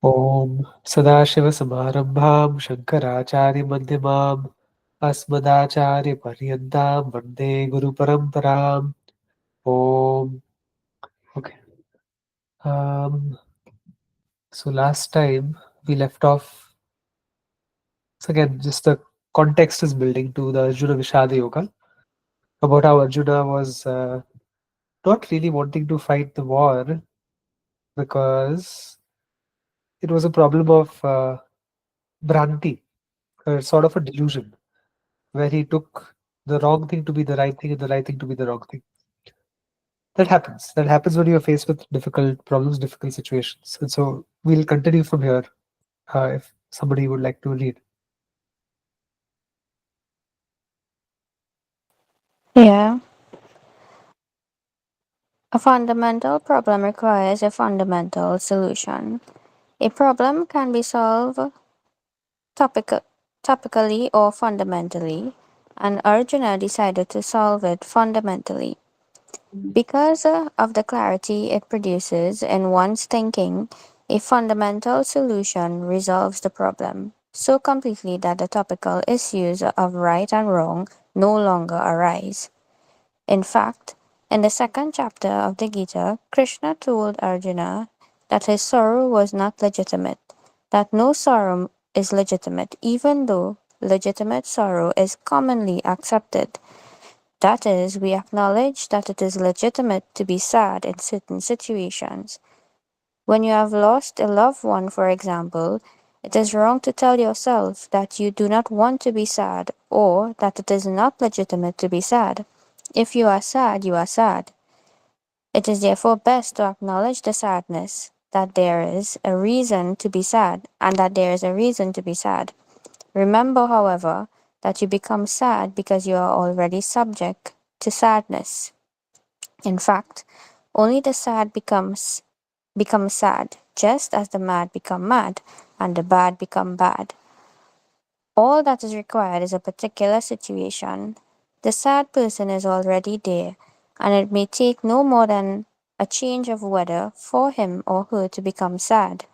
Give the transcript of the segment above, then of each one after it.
ॐ सदाशिवसमारम्भां शङ्कराचार्यमध्यमाम् अस्मदाचार्यपर्यन्तां वन्दे गुरुपरम्पराम्. ॐ. Okay. Um, so last time we left off. So again, just the context is building to the Arjuna Vishada Yoga about how Arjuna was not really wanting to fight the war because it was a problem of Bhranti, sort of a delusion, where he took the wrong thing to be the right thing and the right thing to be the wrong thing. That happens. That happens when you're faced with difficult problems, difficult situations. And so we'll continue from here if somebody would like to read. Yeah, a fundamental problem requires a fundamental solution. A problem can be solved topic- topically or fundamentally, and Arjuna decided to solve it fundamentally. Because of the clarity it produces in one's thinking, a fundamental solution resolves the problem so completely that the topical issues of right and wrong no longer arise. In fact, in the second chapter of the Gita, Krishna told Arjuna that his sorrow was not legitimate, that no sorrow is legitimate, even though legitimate sorrow is commonly accepted. That is, we acknowledge that it is legitimate to be sad in certain situations. When you have lost a loved one, for example, it is wrong to tell yourself that you do not want to be sad or that it is not legitimate to be sad. If you are sad, you are sad. It is therefore best to acknowledge the sadness, that there is a reason to be sad, and that there is a reason to be sad. Remember, however, that you become sad because you are already subject to sadness. In fact, only the sad become sad, just as the mad become mad, and the bad become bad. All that is required is a particular situation. The sad person is already there, and it may take no more than a change of weather for him or her to become sad.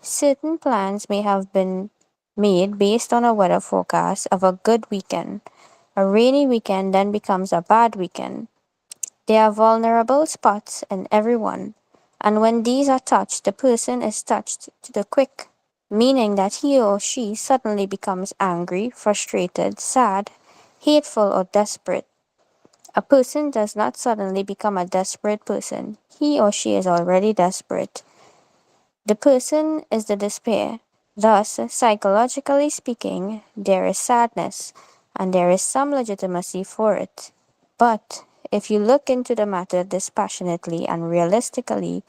Certain plans may have been made based on a weather forecast of a good weekend. A rainy weekend then becomes a bad weekend. There are vulnerable spots in everyone, and when these are touched, the person is touched to the quick, meaning that he or she suddenly becomes angry, frustrated, sad, hateful, or desperate. A person does not suddenly become a desperate person. He or she is already desperate. The person is the despair. Thus, psychologically speaking, there is sadness, and there is some legitimacy for it. But if you look into the matter dispassionately and realistically,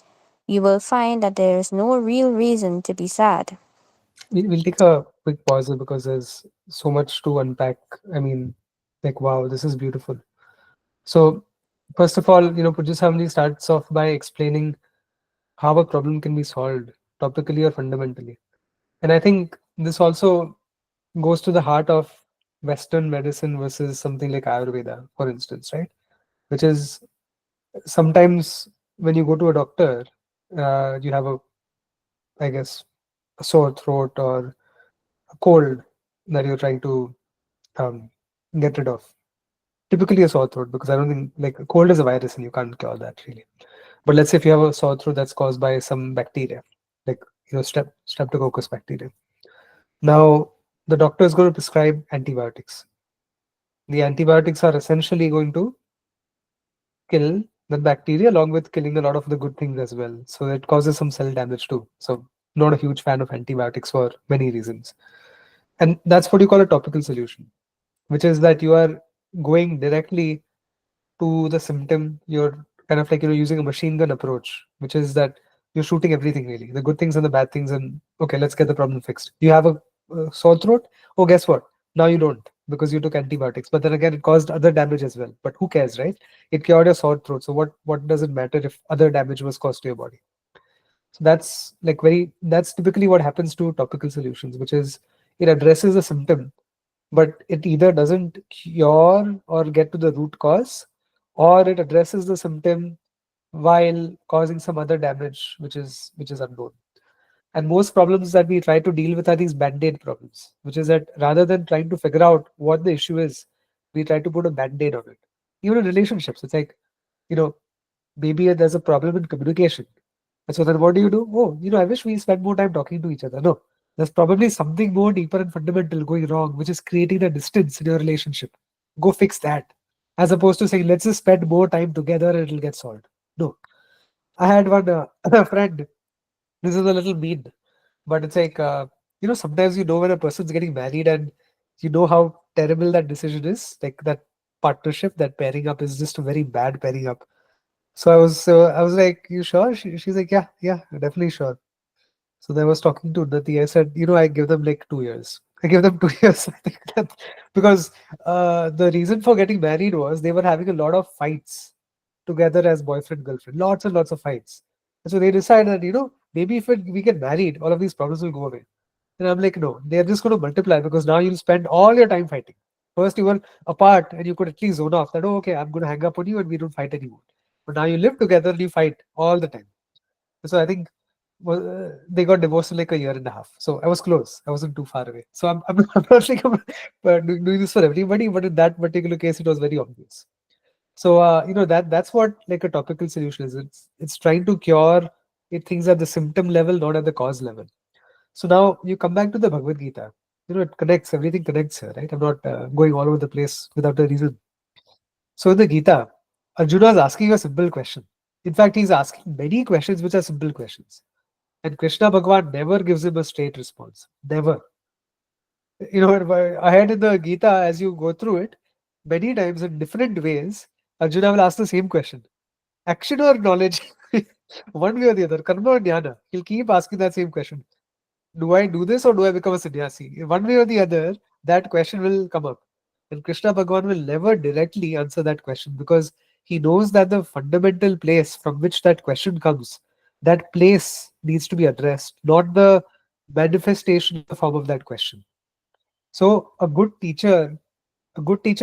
you will find that there is no real reason to be sad. We'll take a quick pause here because there's so much to unpack. I mean, like, wow, this is beautiful. So, first of all, Pujya starts off by explaining how a problem can be solved topically or fundamentally. And I think this also goes to the heart of Western medicine versus something like Ayurveda, for instance, right? Which is sometimes when you go to a doctor, you have I guess, a sore throat or a cold that you're trying to um, get rid of. Typically a sore throat, because I don't think like a cold is a virus and you can't cure that really. But let's say if you have a sore throat that's caused by some bacteria, like streptococcus bacteria. Now the doctor is going to prescribe antibiotics. The antibiotics are essentially going to kill the bacteria along with killing a lot of the good things as well. So it causes some cell damage too. So not a huge fan of antibiotics for many reasons. And that's what you call a topical solution, which is that you are going directly to the symptom. You're kind of like using a machine gun approach, which is that you're shooting everything really, the good things and the bad things, and okay, let's get the problem fixed. You have a sore throat. Oh, guess what? Now you don't because you took antibiotics. But then again, it caused other damage as well. But who cares, right? It cured your sore throat. So what does it matter if other damage was caused to your body? So that's typically what happens to topical solutions, which is it addresses a symptom, but it either doesn't cure or get to the root cause, or it addresses the symptom while causing some other damage which is unknown. And most problems that we try to deal with are these band-aid problems, which is that rather than trying to figure out what the issue is, we try to put a band-aid on it. Even in relationships, it's like, you know, maybe there's a problem in communication. And so then what do you do? Oh, I wish we spent more time talking to each other. No, there's probably something more deeper and fundamental going wrong, which is creating a distance in your relationship. Go fix that. As opposed to saying, let's just spend more time together and it'll get solved. No. I had one friend, this is a little mean, but it's like, sometimes when a person's getting married and you know how terrible that decision is, like that partnership, that pairing up is just a very bad pairing up. So I was like, you sure? She's like, yeah, yeah, definitely sure. So then I was talking to Unnati. I said, I give them like 2 years. I give them 2 years. I think because the reason for getting married was they were having a lot of fights together as boyfriend girlfriend, lots and lots of fights. And so they decided, maybe if we get married, all of these problems will go away. And I'm like, no, they're just going to multiply because now you'll spend all your time fighting. First, you were apart and you could at least zone off that, oh, okay, I'm going to hang up on you and we don't fight anymore. But now you live together and you fight all the time. So I think they got divorced in like a year and a half. So I was close. I wasn't too far away. So I'm not like doing this for everybody, but in that particular case, it was very obvious. So that's what like a topical solution is. It's trying to cure things at the symptom level, not at the cause level. So now you come back to the Bhagavad Gita. It connects. Everything connects here, right? I'm not going all over the place without a reason. So in the Gita, Arjuna is asking a simple question. In fact, he's asking many questions which are simple questions. And Krishna Bhagwan never gives him a straight response. Never. Ahead in the Gita, as you go through it, many times in different ways, Arjuna will ask the same question. Action or knowledge? One way or the other. Karma or jnana? He'll keep asking that same question. Do I do this or do I become a sannyasi? One way or the other, that question will come up. And Krishna Bhagwan will never directly answer that question because he knows that the fundamental place from which that question comes, that place needs to be addressed, not the manifestation in the form of that question. So a good teacher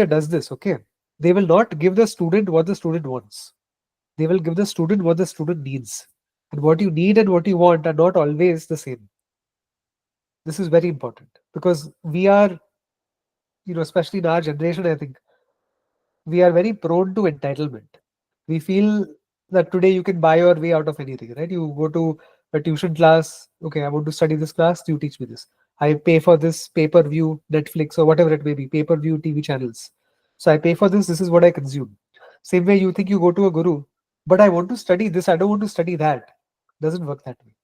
does this, okay? They will not give the student what the student wants. They will give the student what the student needs. And what you need and what you want are not always the same. This is very important because we are, especially in our generation, I think we are very prone to entitlement. We feel that today you can buy your way out of anything, right? You go to a tuition class, okay, I want to study this class, you teach me this. I pay for this pay-per-view, Netflix or whatever it may be, pay-per-view TV channels. So I pay for this is what I consume. Same way you think you go to a guru, but I want to study this, I don't want to study that. Doesn't work that way.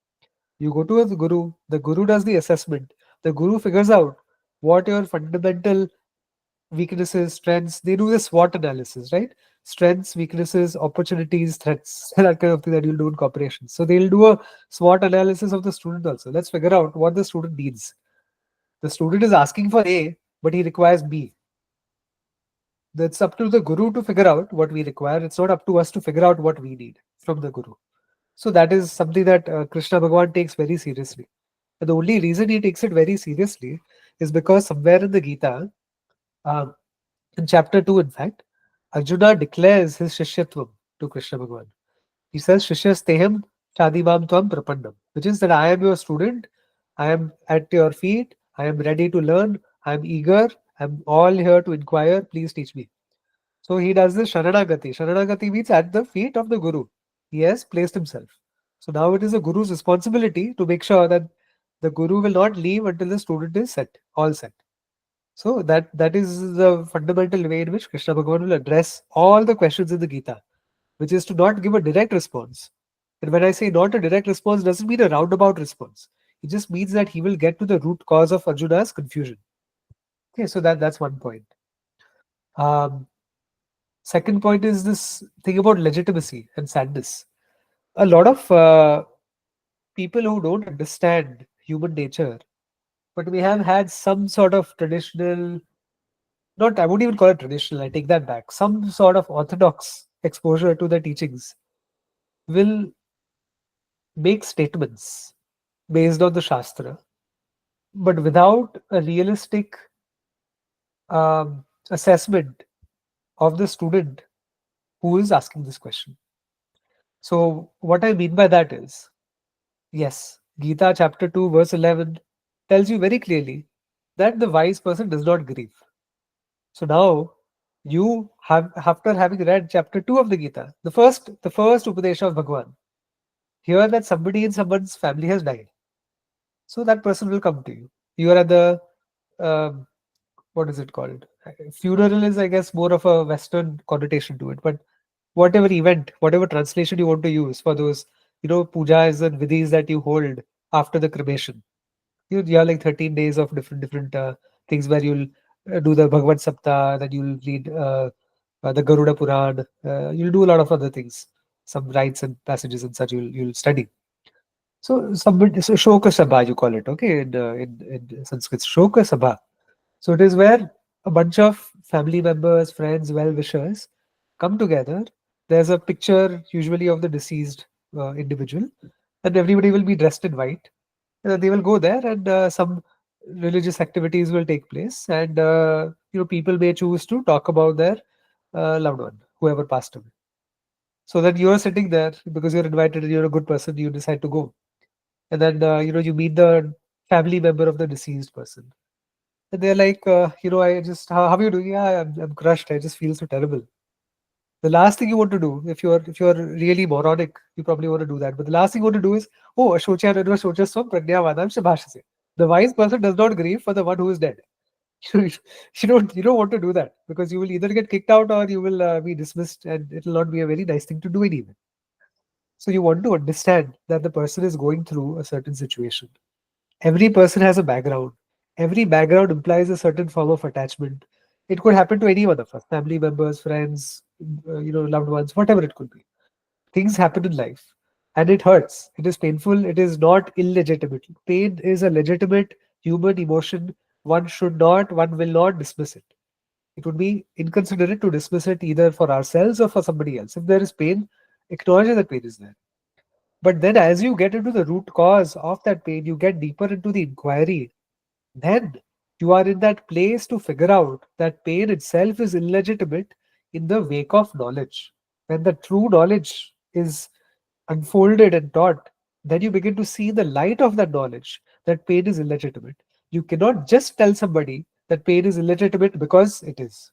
You go to a guru, the guru does the assessment, the guru figures out what your fundamental weaknesses, strengths. They do the SWOT analysis, right? Strengths, weaknesses, opportunities, threats, that kind of thing that you'll do in corporations. So they'll do a SWOT analysis of the student also. Let's figure out what the student needs. The student is asking for A, but he requires B. That's up to the guru to figure out what we require. It's not up to us to figure out what we need from the guru. So that is something that Krishna Bhagwan takes very seriously. And the only reason he takes it very seriously is because somewhere in the Gita, uh, in chapter 2, in fact, Arjuna declares his Shishyatvam to Krishna Bhagavan. He says, Shishyasteham Shadimam Tvam Prapannam, which is that I am your student, I am at your feet, I am ready to learn, I am eager, I am all here to inquire, please teach me. So he does this Sharanagati. Sharanagati means at the feet of the Guru. He has placed himself. So now it is the Guru's responsibility to make sure that the Guru will not leave until the student is set, all set. So that is the fundamental way in which Krishna Bhagavan will address all the questions in the Gita, which is to not give a direct response. And when I say not a direct response, doesn't mean a roundabout response. It just means that he will get to the root cause of Arjuna's confusion. Okay, so that's one point. Um, Second point is this thing about legitimacy and sadness. A lot of people who don't understand human nature, but we have had some sort of traditional, not, I won't even call it traditional, I take that back, some sort of orthodox exposure to the teachings will make statements based on the Shastra, but without a realistic assessment of the student who is asking this question. So, what I mean by that is, yes, Gita chapter 2 verse 11 tells you very clearly that the wise person does not grieve. So now you have, after having read chapter 2 of the Gita, the first Upadesha of Bhagwan, hear that somebody in someone's family has died. So that person will come to you. You are at the um, what is it called? Funeral is, I guess, more of a Western connotation to it. But whatever event, whatever translation you want to use for those, pujas and vidhis that you hold after the cremation. You have like 13 days of different things where you'll do the Bhagavad Sapta, then you'll read the Garuda Puran. You'll do a lot of other things, some rites and passages and such. You'll study. So somebody, so Shoka Sabha you call it, okay? In Sanskrit, Shoka Sabha. So it is where a bunch of family members, friends, well-wishers come together. There's a picture usually of the deceased individual, and everybody will be dressed in white. They will go there, and some religious activities will take place, and people may choose to talk about their loved one, whoever passed away. So then you are sitting there because you're invited and you're a good person. You decide to go, and then you meet the family member of the deceased person, and they're like, I just how are you doing? Yeah, I'm crushed. I just feel so terrible. The last thing you want to do, if you're really moronic, you probably want to do that. But the last thing you want to do is, oh, Ashocha Redva Ashocha Swam Pragnavadam Shabhashase. The wise person does not grieve for the one who is dead. You don't want to do that because you will either get kicked out or you will be dismissed, and it will not be a very nice thing to do anyway. So you want to understand that the person is going through a certain situation. Every person has a background. Every background implies a certain form of attachment. It could happen to any one of us, family members, friends, loved ones, whatever it could be. Things happen in life and it hurts. It is painful. It is not illegitimate. Pain is a legitimate human emotion. One will not dismiss it. It would be inconsiderate to dismiss it either for ourselves or for somebody else. If there is pain, acknowledge that pain is there. But then, as you get into the root cause of that pain, you get deeper into the inquiry. Then you are in that place to figure out that pain itself is illegitimate in the wake of knowledge. When the true knowledge is unfolded and taught, then you begin to see the light of that knowledge that pain is illegitimate. You cannot just tell somebody that pain is illegitimate because it is.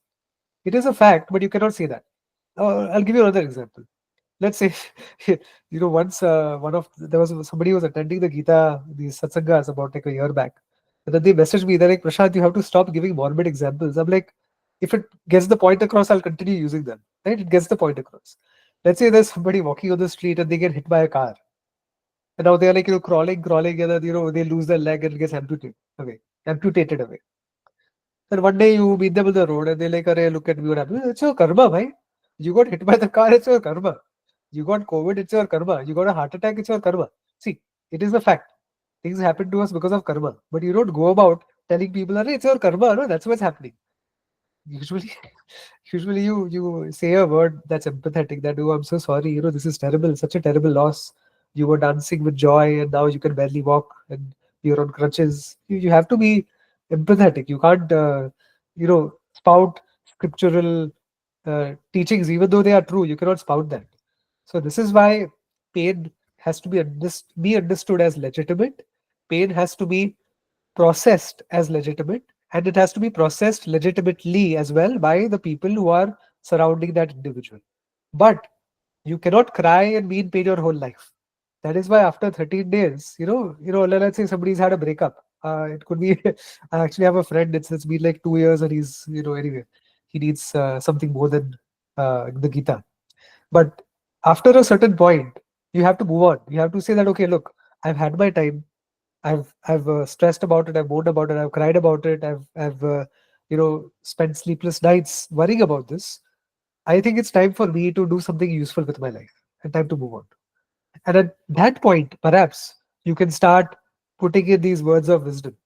It is a fact, but you cannot say that. I'll give you another example. Let's say, once there was somebody who was attending the Gita, these satsangas about like a year back. And then they messaged me, they're like, Prashant, you have to stop giving morbid examples. I'm like, if it gets the point across, I'll continue using them. Right? It gets the point across. Let's say there's somebody walking on the street and they get hit by a car. And now they're like, crawling, and then, they lose their leg and it gets amputated away. Then one day you meet them on the road and they're like, Arey, look at me, what happened? It's your karma, bhai. You got hit by the car, it's your karma. You got COVID, it's your karma. You got a heart attack, it's your karma. See, it is a fact. Things happen to us because of karma. But you don't go about telling people, Arey, it's your karma. No, that's what's happening. Usually, usually you say a word that's empathetic, that, oh, I'm so sorry, this is terrible, such a terrible loss. You were dancing with joy and now you can barely walk and you're on crutches. You have to be empathetic. You can't spout scriptural teachings, even though they are true. You cannot spout that. So this is why pain has to be understood as legitimate. Pain has to be processed as legitimate, and it has to be processed legitimately as well by the people who are surrounding that individual. But you cannot cry and be in pain your whole life. That is why after 13 days, let's say somebody's had a breakup. It could be, I actually have a friend, it's been like 2 years and he's, anyway, he needs something more than the Gita. But after a certain point, you have to move on. You have to say that, okay, look, I've had my time. I've stressed about it. I've moaned about it. I've cried about it. I've spent sleepless nights worrying about this. I think it's time for me to do something useful with my life and time to move on. And at that point, perhaps you can start putting in these words of wisdom,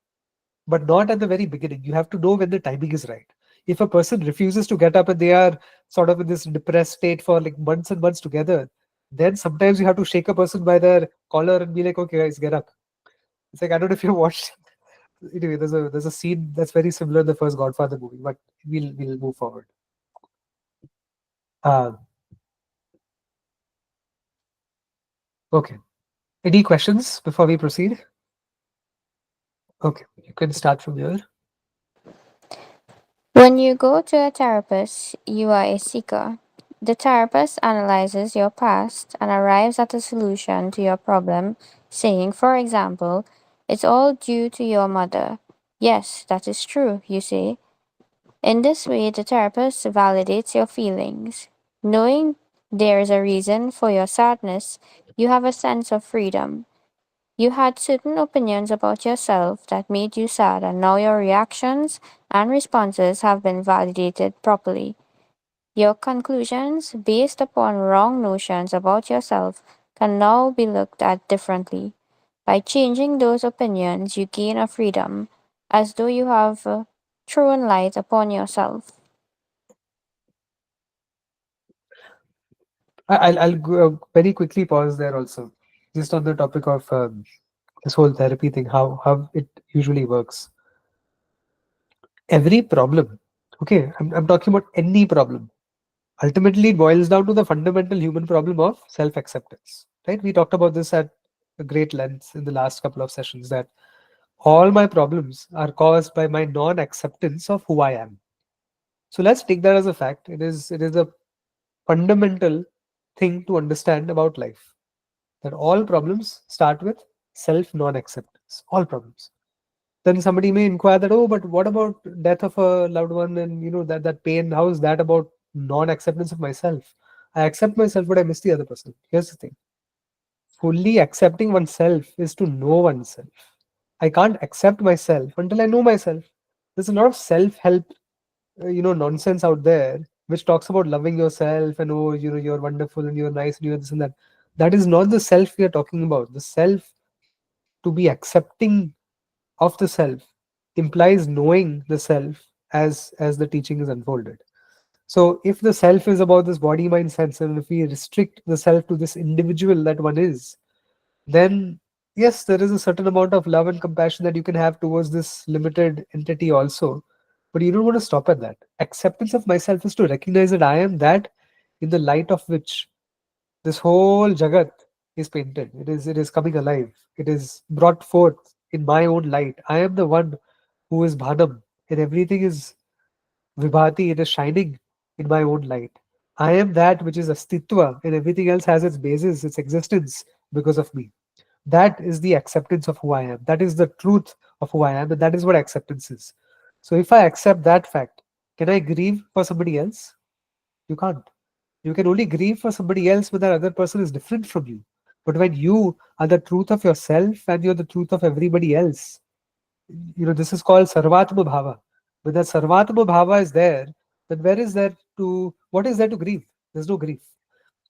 but not at the very beginning. You have to know when the timing is right. If a person refuses to get up and they are sort of in this depressed state for like months and months together, then sometimes you have to shake a person by their collar and be like, okay, guys, get up. It's like, I don't know if you watched. Anyway, there's a scene that's very similar in the first Godfather movie, but we'll move forward. Uh, okay. Any questions before we proceed? Okay, you can start from here. When you go to a therapist, you are a seeker. The therapist analyzes your past and arrives at a solution to your problem, saying, for example, it's all due to your mother. Yes, that is true, you say. In this way, the therapist validates your feelings. Knowing there is a reason for your sadness, you have a sense of freedom. You had certain opinions about yourself that made you sad, and now your reactions and responses have been validated properly. Your conclusions, based upon wrong notions about yourself, can now be looked at differently. By changing those opinions, you gain a freedom, as though you have thrown light upon yourself. I'll go, very quickly pause there also, just on the topic of this whole therapy thing, how it usually works. Every problem, okay, I'm talking about any problem. Ultimately, it boils down to the fundamental human problem of self-acceptance, right? We talked about this at a great length in the last couple of sessions, that all my problems are caused by my non-acceptance of who I am. So let's take that as a fact. It is a fundamental thing to understand about life, that all problems start with self non-acceptance. All problems. Then somebody may inquire that, oh, but what about death of a loved one, and that pain? How is that about non-acceptance of myself? I accept myself, but I miss the other person. Here's the thing: fully accepting oneself is to know oneself. I can't accept myself until I know myself. There's a lot of self-help, nonsense out there which talks about loving yourself and, oh, you're wonderful and you're nice and you're this and that. That is not the self we are talking about. The self, to be accepting of the self, implies knowing the self as the teaching is unfolded. So if the self is about this body mind sense, and if we restrict the self to this individual that one is, then yes, there is a certain amount of love and compassion that you can have towards this limited entity also. But you don't want to stop at that. Acceptance of myself is to recognize that I am that in the light of which this whole jagat is painted. It is coming alive. It is brought forth in my own light. I am the one who is Bhanam, and everything is Vibhati. It is shining in my own light. I am that which is Astitva, and everything else has its basis, its existence because of me. That is the acceptance of who I am. That is the truth of who I am, and that is what acceptance is. So if I accept that fact, can I grieve for somebody else? You can't. You can only grieve for somebody else when that other person is different from you. But when you are the truth of yourself and you're the truth of everybody else, this is called Sarvatma Bhava. When that Sarvatma Bhava is there, then what is there to grieve? There's no grief.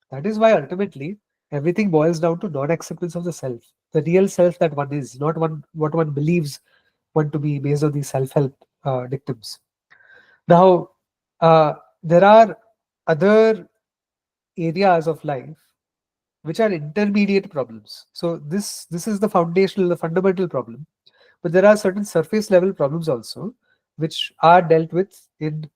That is why ultimately everything boils down to non-acceptance of the self, the real self that one is, not one what one believes one to be based on these self-help dictums. Now, there are other areas of life which are intermediate problems. So this is the fundamental problem. But there are certain surface level problems also, which are dealt with in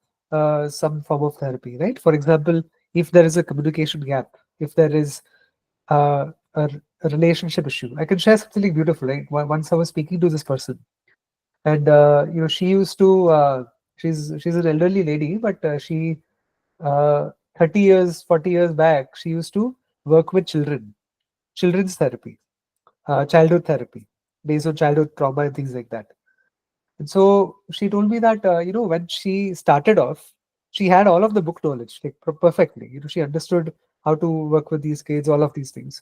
some form of therapy, right? For example, if there is a communication gap, if there is a relationship issue, I can share something beautiful. Right? Once I was speaking to this person, and she used to. She's an elderly lady, but she 30 years, 40 years back, she used to work with children's therapy, childhood therapy, based on childhood trauma and things like that. And so she told me that, when she started off, she had all of the book knowledge, like perfectly. She understood how to work with these kids, all of these things.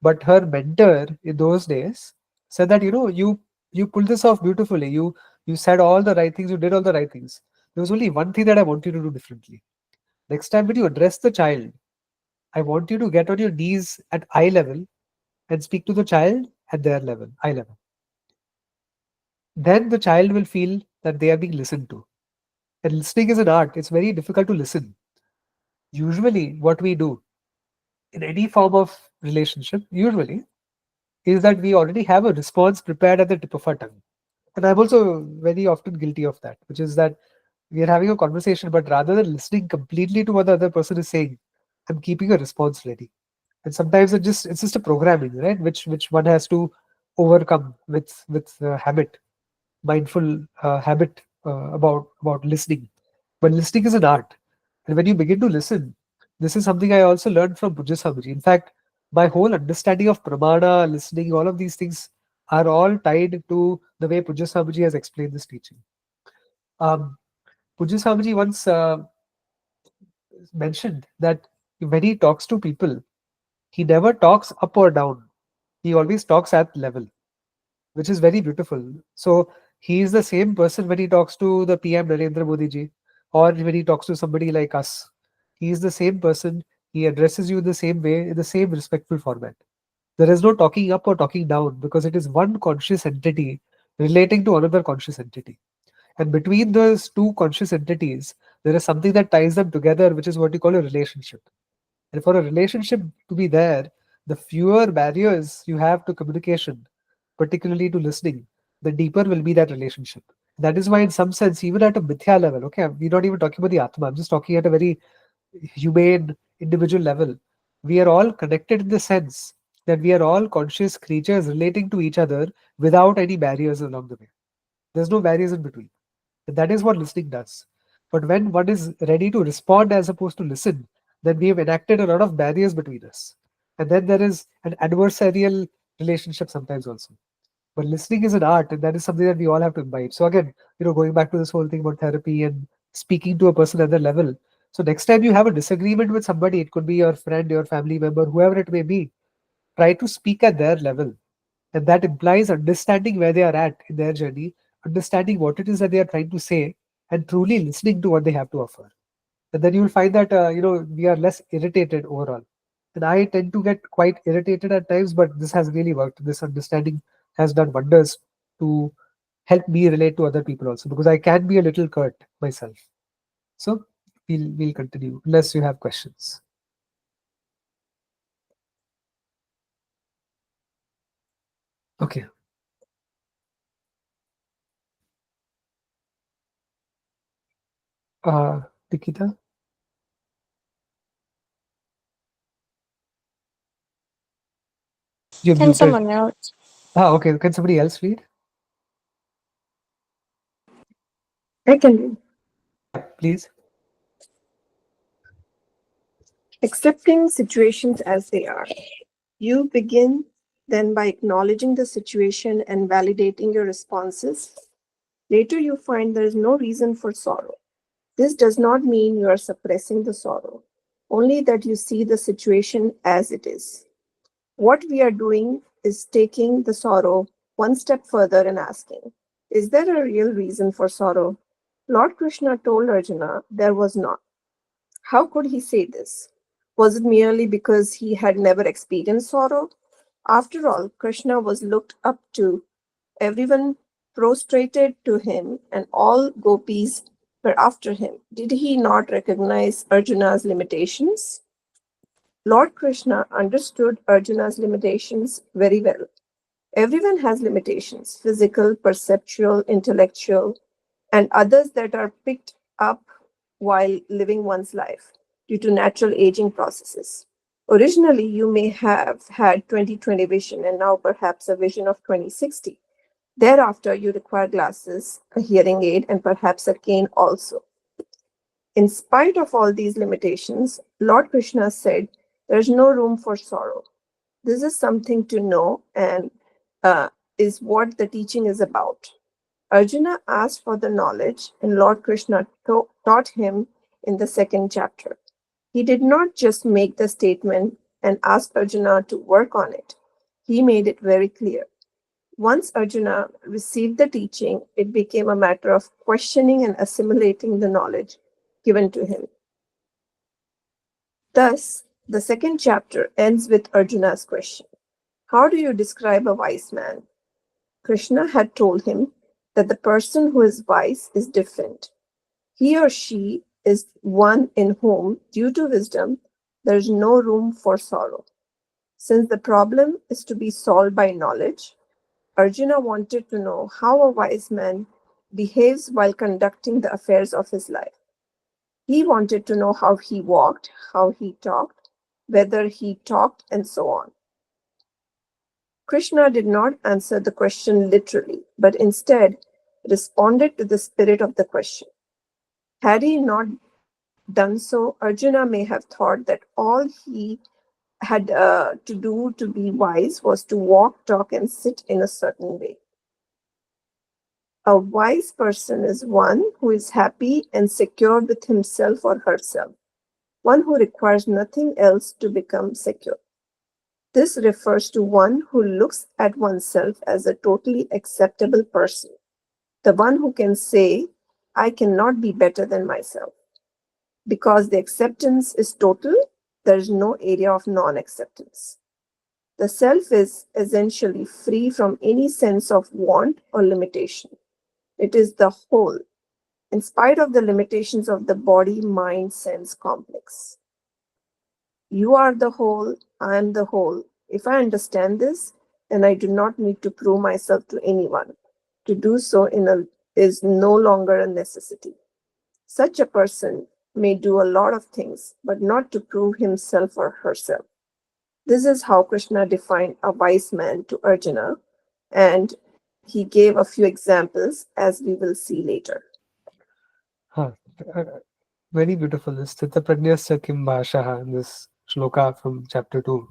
But her mentor in those days said that, you pulled this off beautifully. You said all the right things, you did all the right things. There was only one thing that I want you to do differently. Next time when you address the child, I want you to get on your knees at eye level and speak to the child at their level, eye level. Then the child will feel that they are being listened to. And listening is an art. It's very difficult to listen. Usually, what we do in any form of relationship, usually, is that we already have a response prepared at the tip of our tongue. And I'm also very often guilty of that, which is that we are having a conversation, but rather than listening completely to what the other person is saying, I'm keeping a response ready. and sometimes it's just a programming, right, which one has to overcome with habit, mindful habit about listening. But listening is an art, and when you begin to listen, this is something I also learned from Pujya Swamiji. In fact, my whole understanding of pramana, listening, all of these things are all tied to the way Pujya Swamiji has explained this teaching. um, Pujya Swamiji once mentioned that when he talks to people, he never talks up or down. He always talks at level, which is very beautiful. So he is the same person when he talks to the PM Narendra Modi ji, or when he talks to somebody like us. He is the same person. He addresses you in the same way, in the same respectful format. There is no talking up or talking down because it is one conscious entity relating to another conscious entity. And between those two conscious entities, there is something that ties them together, which is what you call a relationship. And for a relationship to be there, the fewer barriers you have to communication, particularly to listening, the deeper will be that relationship. That is why, in some sense, even at a mithya level, okay, we're not even talking about the Atma, I'm just talking at a very humane, individual level. We are all connected in the sense that we are all conscious creatures relating to each other without any barriers along the way. There's no barriers in between. And that is what listening does. But when one is ready to respond as opposed to listen, then we have enacted a lot of barriers between us. And then there is an adversarial relationship sometimes also. But listening is an art, and that is something that we all have to imbibe. So again, going back to this whole thing about therapy and speaking to a person at their level. So next time you have a disagreement with somebody, it could be your friend, your family member, whoever it may be, try to speak at their level. And that implies understanding where they are at in their journey, understanding what it is that they are trying to say, and truly listening to what they have to offer. And then you will find that we are less irritated overall. And I tend to get quite irritated at times, but this has really worked. This understanding has done wonders to help me relate to other people also, because I can be a little curt myself. So we'll continue unless you have questions. Okay. Uh, Nikita, you're Can muted. someone else? Okay. Can somebody else read? I can read. Yeah, please. Accepting situations as they are. You begin then by acknowledging the situation and validating your responses. Later, you find there is no reason for sorrow. This does not mean you are suppressing the sorrow, only that you see the situation as it is. What we are doing is taking the sorrow one step further and asking, is there a real reason for sorrow? Lord Krishna told Arjuna there was not. How could he say this? Was it merely because he had never experienced sorrow? After all, Krishna was looked up to, everyone prostrated to him, and all gopis were after him. Did he not recognize Arjuna's limitations? Lord Krishna understood Arjuna's limitations very well. Everyone has limitations: physical, perceptual, intellectual, and others that are picked up while living one's life due to natural aging processes. Originally, you may have had 20/20 vision and now perhaps a vision of 20/60. Thereafter, you require glasses, a hearing aid, and perhaps a cane also. In spite of all these limitations, Lord Krishna said, there's no room for sorrow. This is something to know and is what the teaching is about. Arjuna asked for the knowledge, and Lord Krishna taught him in the second chapter. He did not just make the statement and ask Arjuna to work on it. He made it very clear. Once Arjuna received the teaching, it became a matter of questioning and assimilating the knowledge given to him. Thus, the second chapter ends with Arjuna's question: how do you describe a wise man? Krishna had told him that the person who is wise is different. He or she is one in whom, due to wisdom, there is no room for sorrow. Since the problem is to be solved by knowledge, Arjuna wanted to know how a wise man behaves while conducting the affairs of his life. He wanted to know how he walked, how he talked, whether he talked, and so on. Krishna did not answer the question literally, but instead responded to the spirit of the question. Had he not done so, Arjuna may have thought that all he had to do to be wise was to walk, talk, and sit in a certain way. A wise person is one who is happy and secure with himself or herself, one who requires nothing else to become secure. This refers to one who looks at oneself as a totally acceptable person, the one who can say, I cannot be better than myself. Because the acceptance is total, there is no area of non acceptance. The self is essentially free from any sense of want or limitation. It is the whole, in spite of the limitations of the body mind sense complex. You are the whole, I am the whole. If I understand this, then I do not need to prove myself to anyone. To do so is no longer a necessity. Such a person may do a lot of things, but not to prove himself or herself. This is how Krishna defined a wise man to Arjuna, and he gave a few examples as we will see later. Huh. Uh, Very beautiful. This Sthita Prajnasya Kim Bhashaha in this shloka from chapter 2.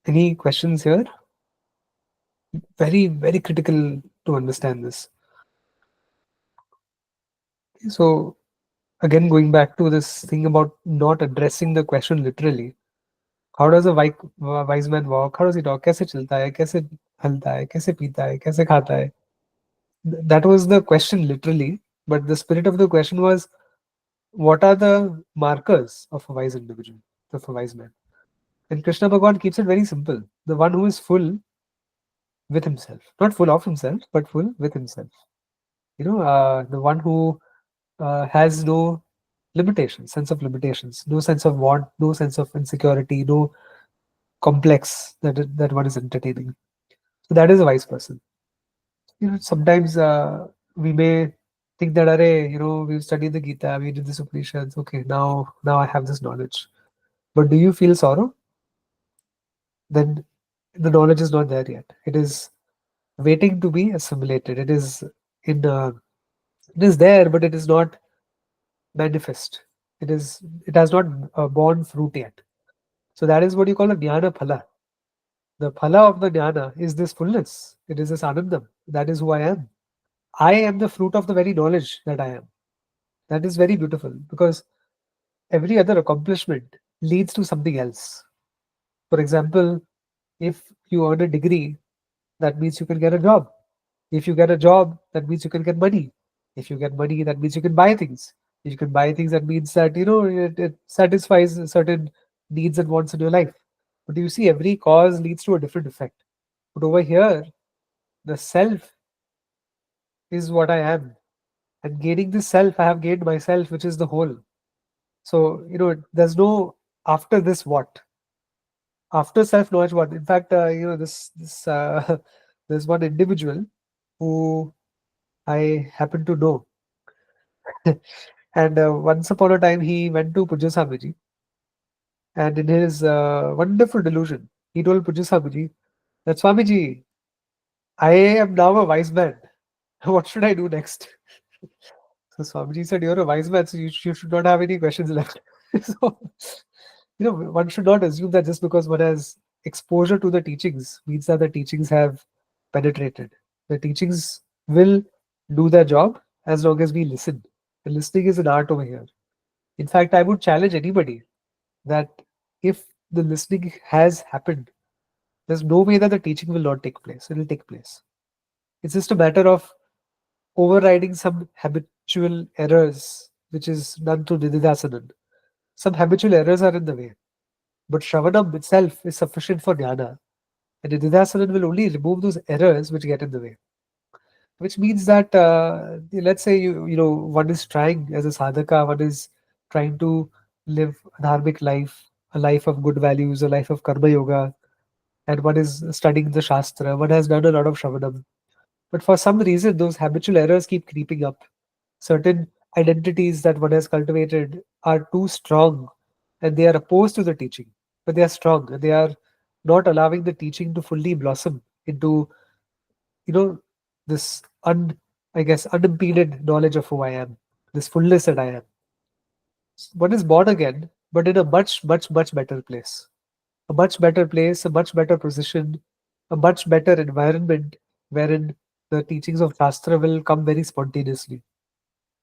Any questions here? Very, very critical to understand this. So, again, going back to this thing about not addressing the question literally. How does a wise man walk? How does he talk? कैसे चलता है? कैसे हलता है? कैसे पीता है? कैसे खाता है? That was the question literally, but the spirit of the question was, what are the markers of a wise individual, of a wise man? And Krishna Bhagavan keeps it very simple. The one who is full with himself, not full of himself, but full with himself. The one who has no limitations, sense of limitations, no sense of want, no sense of insecurity, no complex that one is entertaining. So that is a wise person. Sometimes we may think that, we've studied the Gita, we did this Upanishads, okay, now I have this knowledge. But do you feel sorrow? Then the knowledge is not there yet. It is waiting to be assimilated. In it is there, but it is not manifest. It has not borne fruit yet. So that is what you call a jnana phala. The phala of the jnana is this fullness. It is this anandam. That is who I am. I am the fruit of the very knowledge that I am. That is very beautiful because every other accomplishment leads to something else. For example, if you earn a degree, that means you can get a job. If you get a job, that means you can get money. If you get money, that means you can buy things. If you can buy things, that means that it satisfies certain needs and wants in your life. But you see, every cause leads to a different effect. But over here, the self is what I am. And gaining this self, I have gained myself, which is the whole. So, there's no after this what. After self knowledge, what? In fact, this there's one individual who I happen to know. And once upon a time, he went to Puja Swamiji, and in his wonderful delusion, he told Puja Swamiji that Swamiji, I am now a wise man. What should I do next? So Swamiji said, "You're a wise man, so you should not have any questions left." So, one should not assume that just because one has exposure to the teachings means that the teachings have penetrated. The teachings will do their job as long as we listen. And listening is an art over here. In fact, I would challenge anybody that if the listening has happened, there's no way that the teaching will not take place. It will take place. It's just a matter of overriding some habitual errors, which is done through Nididhasanan. Some habitual errors are in the way. But Shravanam itself is sufficient for jnana. And Nididhasanan will only remove those errors which get in the way. Which means that, let's say, one is trying as a sadhaka, one is trying to live a dharmic life, a life of good values, a life of karma yoga, and one is studying the Shastra, one has done a lot of Shravanam. But for some reason, those habitual errors keep creeping up. Certain identities that one has cultivated are too strong and they are opposed to the teaching. but they are strong. They are not allowing the teaching to fully blossom into, you know, this I guess, unimpeded knowledge of who I am, this fullness that I am. One is born again, but in a much, much, much better place. A much better place, a much better position, a much better environment wherein the teachings of Shastra will come very spontaneously.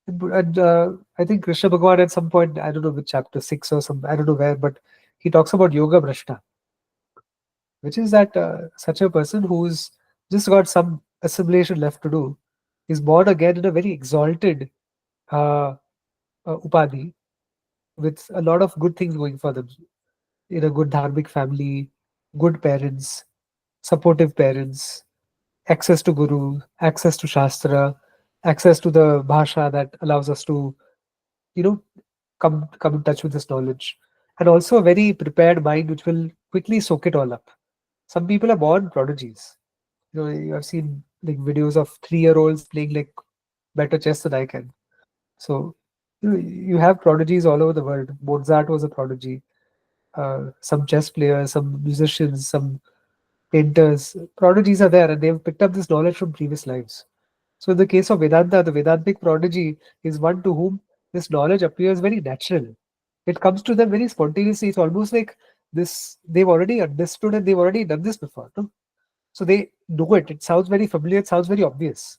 And I think Krishna Bhagavan at some point, I don't know which chapter, 6 or some, I don't know where, but he talks about Yoga Brashta, which is that such a person who's just got some assimilation left to do is born again in a very exalted uh, upadhi with a lot of good things going for them. In a good dharmic family, good parents, supportive parents, access to guru, access to shastra, access to the bhasha that allows us to, you know, come in touch with this knowledge, and also a very prepared mind which will quickly soak it all up. Some people are born prodigies. I've seen like videos of 3-year-olds playing like better chess than I can. So you have prodigies all over the world. Mozart was a prodigy. Some chess players, some musicians, some painters, prodigies are there, and they've picked up this knowledge from previous lives. So in the case of Vedanta, the Vedantic prodigy is one to whom this knowledge appears very natural. It comes to them very spontaneously. It's almost like this they've already understood and they've already done this before. No? So they know it. It sounds very familiar. It sounds very obvious.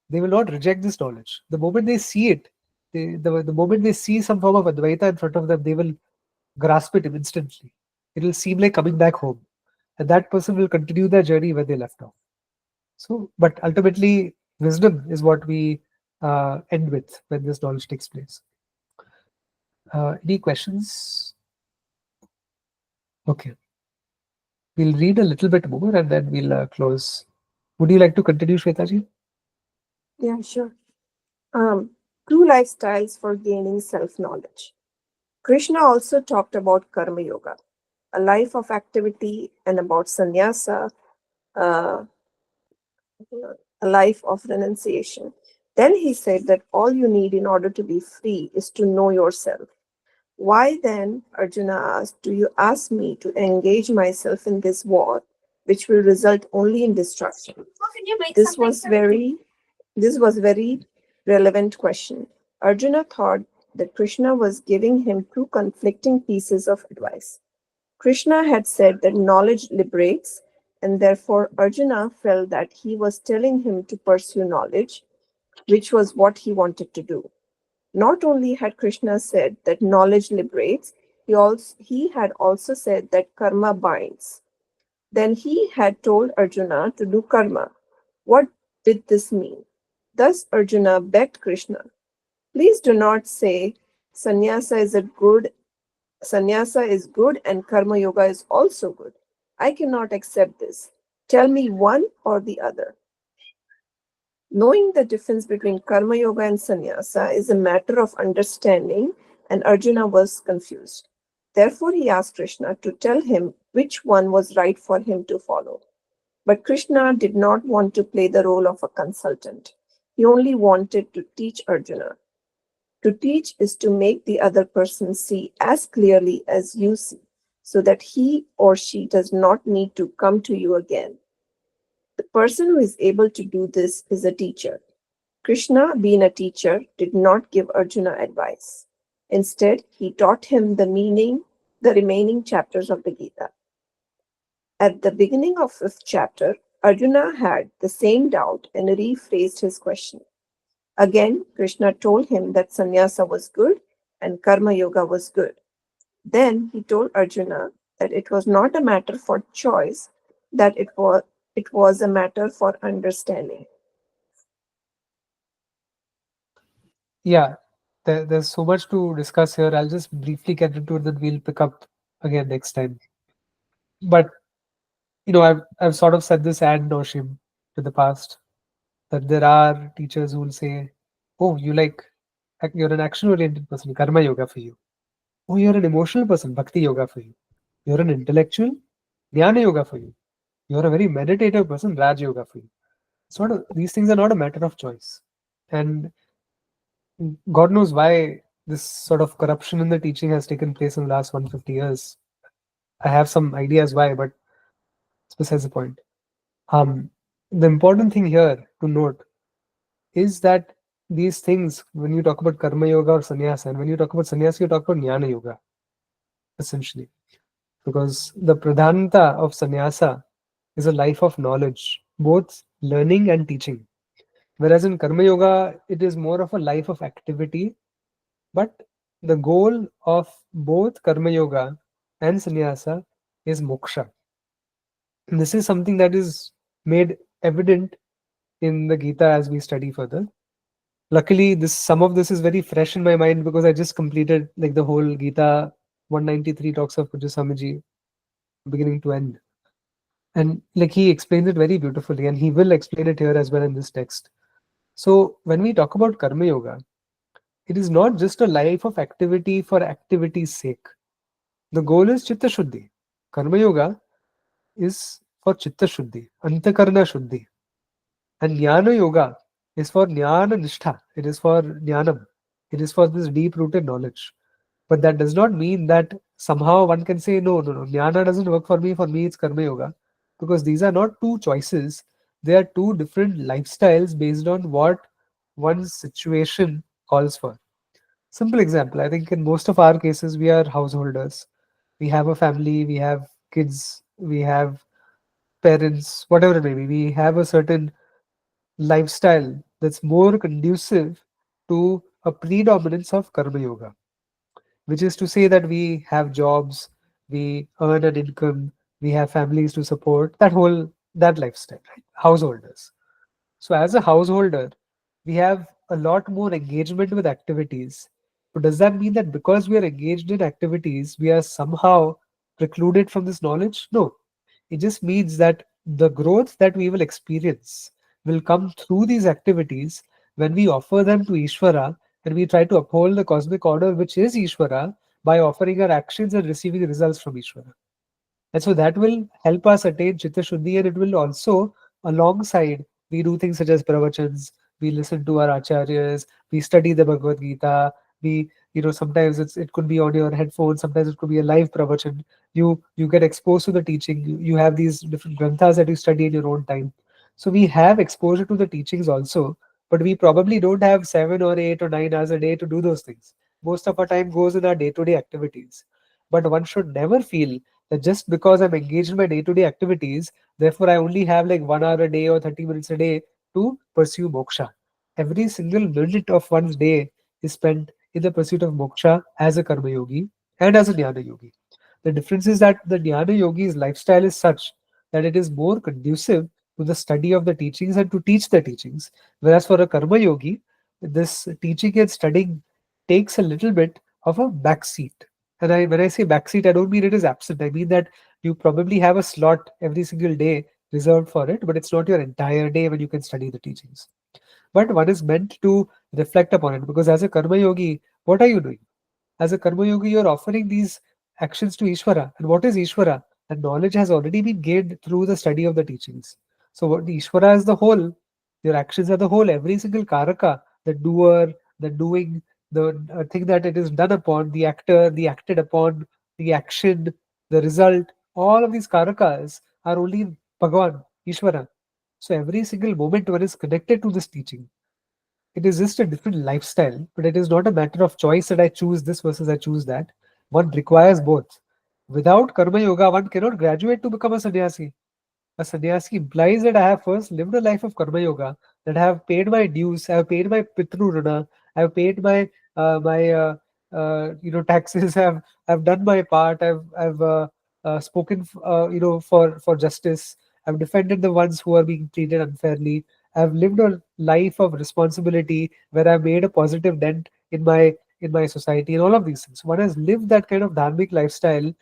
They will not reject this knowledge. The moment they see it, the moment they see some form of Advaita in front of them, they will grasp it instantly. It will seem like coming back home. And that person will continue their journey where they left off. So, but ultimately, wisdom is what we end with when this knowledge takes place. Any questions? Okay. We'll read a little bit more and then we'll close. Would you like to continue, Shwetaji? Yeah, sure. Two lifestyles for gaining self-knowledge. Krishna also talked about karma yoga, a life of activity, and about sannyasa, uh, a life of renunciation. Then he said that all you need in order to be free is to know yourself. Why then, Arjuna asked, do you ask me to engage myself in this war, which will result only in destruction? This was very relevant question. Arjuna thought that Krishna was giving him two conflicting pieces of advice. Krishna had said that knowledge liberates, and therefore Arjuna felt that he was telling him to pursue knowledge, which was what he wanted to do. Not only had Krishna said that knowledge liberates, he had also said that karma binds. Then he had told Arjuna to do karma. What did this mean? Thus Arjuna begged Krishna, please do not say sannyasa is good and karma yoga is also good. I cannot accept this. Tell me one or the other. Knowing the difference between karma yoga and sannyasa is a matter of understanding, and Arjuna was confused. Therefore, he asked Krishna to tell him which one was right for him to follow. But Krishna did not want to play the role of a consultant. He only wanted to teach Arjuna. To teach is to make the other person see as clearly as you see, so that he or she does not need to come to you again. The person who is able to do this is a teacher. Krishna, being a teacher, did not give Arjuna advice. Instead, he taught him the remaining chapters of the Gita. At the beginning of 5th chapter, Arjuna had the same doubt and rephrased his question. Again, Krishna told him that sannyasa was good and karma yoga was good. Then he told Arjuna that it was not a matter for choice, that it was a matter for understanding. Yeah, there's so much to discuss here. I'll just briefly get into it, then we'll pick up again next time. But I've sort of said this ad nauseum in the past that there are teachers who will say, "Oh, you're an action-oriented person, karma yoga for you. Oh, you're an emotional person, bhakti yoga for you. You're an intellectual, jnana yoga for you. You're a very meditative person, raj yoga for you." These things are not a matter of choice, and God knows why this sort of corruption in the teaching has taken place in the last 150 years. I have some ideas why, but it's besides the point. The important thing here to note is that these things, when you talk about karma yoga or sannyasa, and when you talk about sannyasa, you talk about jnana yoga, essentially. Because the pradhanata of sannyasa is a life of knowledge, both learning and teaching. Whereas in karma yoga, it is more of a life of activity. But the goal of both karma yoga and sannyasa is moksha. And this is something that is made evident in the Gita as we study further. Luckily, this some of this is very fresh in my mind because I just completed like the whole Gita 193 talks of Pujya Swamiji, beginning to end. And like he explains it very beautifully, and he will explain it here as well in this text. So when we talk about karma yoga, it is not just a life of activity for activity's sake. The goal is chitta shuddhi. Karma yoga is for chitta shuddhi, antakarna shuddhi. And jnana yoga is for jnana nishtha. It is for jnanam. It is for this deep rooted knowledge. But that does not mean that somehow one can say, no, no, no, jnana doesn't work for me it's karma yoga. Because these are not two choices, they are two different lifestyles based on what one's situation calls for. Simple example, I think in most of our cases, we are householders. We have a family, we have kids, we have parents, whatever it may be. We have a certain lifestyle that's more conducive to a predominance of karma yoga, which is to say that we have jobs, we earn an income, we have families to support, that lifestyle, right? Householders. So as a householder, we have a lot more engagement with activities. But does that mean that because we are engaged in activities, we are somehow precluded from this knowledge? No. It just means that the growth that we will experience will come through these activities when we offer them to Ishvara and we try to uphold the cosmic order, which is Ishvara, by offering our actions and receiving results from Ishvara. And so that will help us attain Chitta Shuddhi, and it will also, alongside, we do things such as pravachans, we listen to our acharyas, we study the Bhagavad Gita, sometimes it could be on your headphones, sometimes it could be a live pravachan. You get exposed to the teaching, you have these different granthas that you study in your own time. So we have exposure to the teachings also, but we probably don't have 7 or 8 or 9 hours a day to do those things. Most of our time goes in our day-to-day activities. But one should never feel that just because I'm engaged in my day-to-day activities, therefore I only have like 1 hour a day or 30 minutes a day to pursue moksha. Every single minute of one's day is spent in the pursuit of moksha as a karma yogi and as a jnana yogi. The difference is that the jnana yogi's lifestyle is such that it is more conducive to the study of the teachings and to teach the teachings, whereas for a karma yogi, this teaching and studying takes a little bit of a backseat. And when I say backseat, I don't mean it is absent. I mean that you probably have a slot every single day reserved for it, but it's not your entire day when you can study the teachings. But one is meant to reflect upon it, because as a karma yogi, what are you doing? As a karma yogi, you're offering these actions to Ishvara. And what is Ishvara? That knowledge has already been gained through the study of the teachings. So what the Ishvara is the whole, your actions are the whole, every single karaka, the doer, the doing, the thing that it is done upon, the actor, the acted upon, the action, the result, all of these karakas are only Bhagavan, Ishvara. So every single moment one is connected to this teaching. It is just a different lifestyle, but it is not a matter of choice that I choose this versus I choose that. One requires both. Without karma yoga, one cannot graduate to become a sannyasi. A sannyasi implies that I have first lived a life of karma yoga, that I have paid my dues, I have paid my pitru runa, I have paid my taxes, I've done my part, I've spoken for justice, I've defended the ones who are being treated unfairly. I've lived a life of responsibility where I've made a positive dent in my society and all of these things. One has lived that kind of dharmic lifestyle,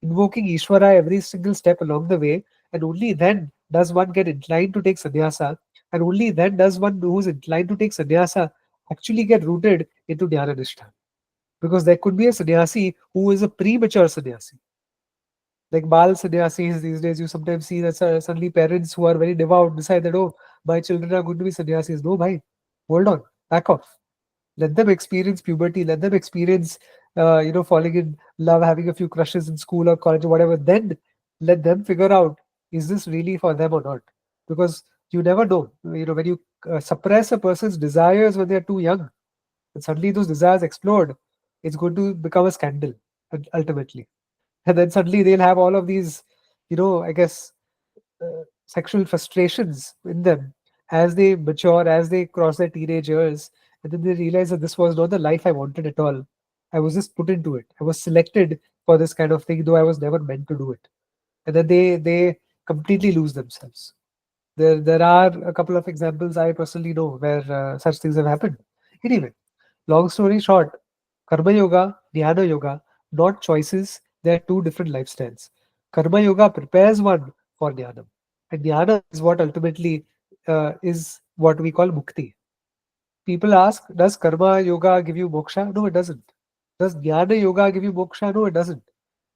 invoking Ishvara every single step along the way, and only then does one get inclined to take sannyasa, and only then does one who's inclined to take sannyasa actually get rooted into dhyana nishtha. Because there could be a sannyasi who is a premature sannyasi. Like Bal sannyasis these days, you sometimes see that suddenly parents who are very devout decide that, oh, my children are going to be sannyasis. No, bhai, hold on, back off. Let them experience puberty, let them experience falling in love, having a few crushes in school or college or whatever, then let them figure out, is this really for them or not? Because you never know. When you suppress a person's desires when they're too young, and suddenly those desires explode, it's going to become a scandal ultimately. And then suddenly they'll have all of these, I guess, sexual frustrations in them as they mature, as they cross their teenage years, and then they realize that this was not the life I wanted at all. I was just put into it. I was selected for this kind of thing, though I was never meant to do it. And then they completely lose themselves. There are a couple of examples I personally know where such things have happened. Anyway, long story short, Karma Yoga, Jnana Yoga, not choices, they are two different lifestyles. Karma Yoga prepares one for Jnana. And Jnana is what ultimately is what we call Mukti. People ask, does Karma Yoga give you moksha? No, it doesn't. Does Jnana Yoga give you moksha? No, it doesn't.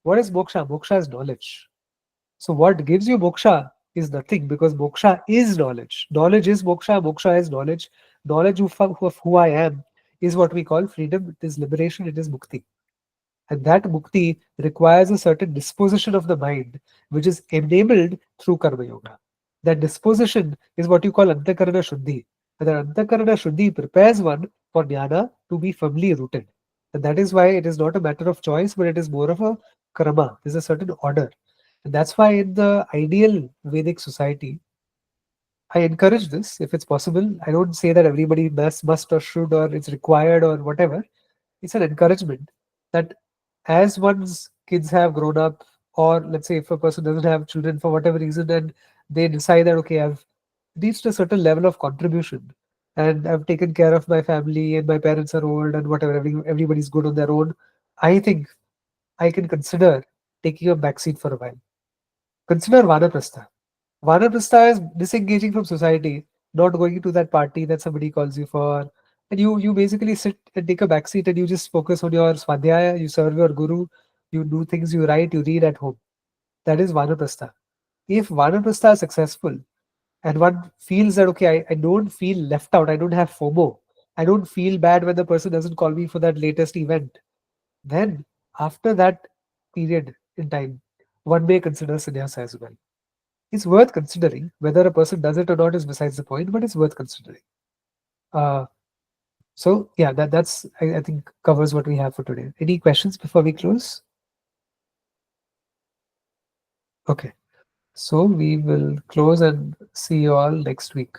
What is moksha? Moksha is knowledge. So what gives you moksha is nothing, because moksha is knowledge. Knowledge is moksha. Moksha is knowledge. Knowledge of who I am is what we call freedom. It is liberation. It is mukti. And that mukti requires a certain disposition of the mind, which is enabled through karma yoga. That disposition is what you call antakarana shuddhi. And that antakarana shuddhi prepares one for jnana to be firmly rooted. And that is why it is not a matter of choice, but it is more of a karma. There's a certain order. And that's why in the ideal Vedic society, I encourage this if it's possible. I don't say that everybody must or should or it's required or whatever. It's an encouragement that as one's kids have grown up, or let's say if a person doesn't have children for whatever reason, and they decide that, okay, I've reached a certain level of contribution and I've taken care of my family and my parents are old and whatever, everybody's good on their own, I think I can consider taking a backseat for a while. Consider Vanaprastha. Vanaprastha is disengaging from society, not going to that party that somebody calls you for. And you basically sit and take a backseat and you just focus on your swadhyaya, you serve your guru, you do things, you write, you read at home. That is Vanaprastha. If Vanaprastha is successful and one feels that, okay, I don't feel left out, I don't have FOMO, I don't feel bad when the person doesn't call me for that latest event, then after that period in time, one may consider sannyas as well. It's worth considering. Whether a person does it or not is besides the point, but it's worth considering. Uh, so yeah, that's I think covers what we have for today. Any questions before we close? Okay, so we will close and see you all next week.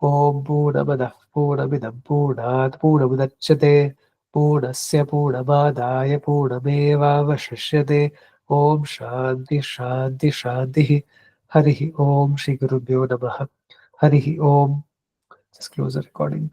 Om Purnamadah Purnamidam Purnat Purnamudachyate Purnasya Purnamadaya Purnamevavashishyate. Om Shanti Shanti Shanti. Harihi Om Shri Gurubhyo Namaha. Harihi Om. Just close the recording.